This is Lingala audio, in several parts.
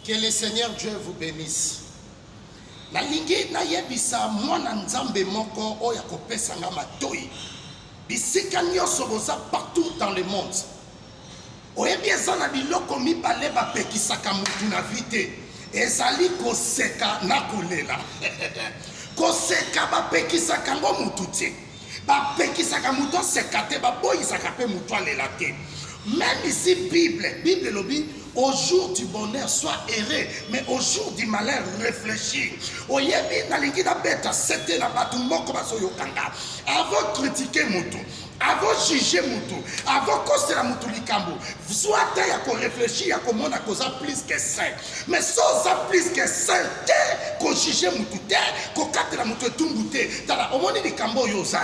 Que le Seigneur Dieu vous bénisse. Na lingi na yebisa mwana nzambe moko oya kopesa nga matoi. Bisika nyonso boza partout dans le monde. Oyebi eza na biloko mibale bapekisaka mutu na vite. Ezali koseka na kolela. Koseka bapekisaka ngo mutu te. Bapekisaka mutu seka te, baboyisaka pe mutu alela te. Même ici, Bible lobi, au jour du bonheur, sois heureux, mais au jour du malheur, réfléchis. Oyebi na lingi na beta sete na batu moko baso yokanga. Avant critiquer mutu, avant juger mutu, avant kosela mutu likambo, soit ta ya ko réfléchir ya ko mona koza plus que saint. Mais soza plus que saint, te ko juger mutu te, ko katela mutu etumbu te. Tala omoni likambo yoza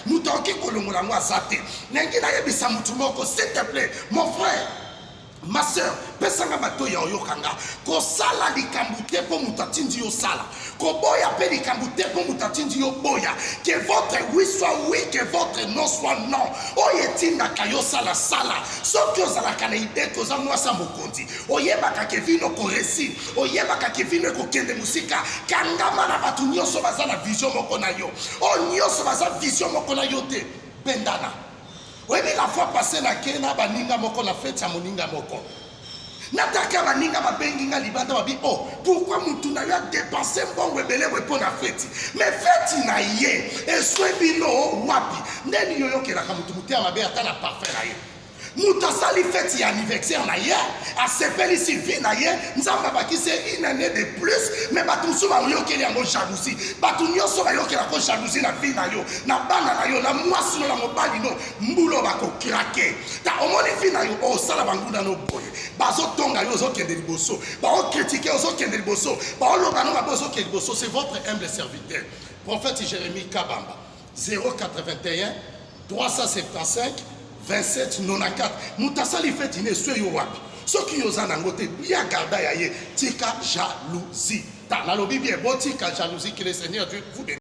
mutu oki kolongola ngo azate. Nengi na yebisa mutu moko, s'il te plaît, mon frère, ma soeur, pesanga bato ya oyokanga ko sala likambu te po mutatindi yo sala ko boya pe likambu te po mutatindi yo boya, que votre oui soit oui, que votre non soit non. Oyetinda kayo sala sala soki ozalaka na ide koza mwasa mokonzi oyebaka ke vino ko resi oyebaka ke vino ko kende musika kangama na bato nyonso baza na vision moko na yo o nyonso baza vision moko na yo te pendana. Oui, mais la fois passée, na kena baninga moko na fête ya moninga moko. Nataka baninga babenginga libanda babi oh pourquoi mutu na ya dépenser mbongo ebele pour na fête. Mais fête na ye eswebino wapi. Ndeni yoyo kelaka mutu mutu ya mabe ata na parfait na ye. Muta sali fête ya anniversaire na ye, a sepeli si vie na ye, nzamba bakise une année de plus, mais batu soba yokeli yango jalousie. Batu nyonso ba yokela ko jalousie na vie na yo, na bana na yo, na mwasi no na mobali no, mbulo bako craquer. Ta omoni vie na yo o sala banguna no boye. Bazo tonga yo zo kende liboso, ba o critiquer zo kende liboso, ba o loba no ba zo kende liboso, c'est votre humble serviteur. Prophète Jérémie Kabamba 081 375 27 94. Mutasali fait une soyo wapi. Ce qui yoza nangote bien garda ya ye tika jalousie. Ta la lobi bien bon tika jalousie que le Seigneur Dieu vous bénisse.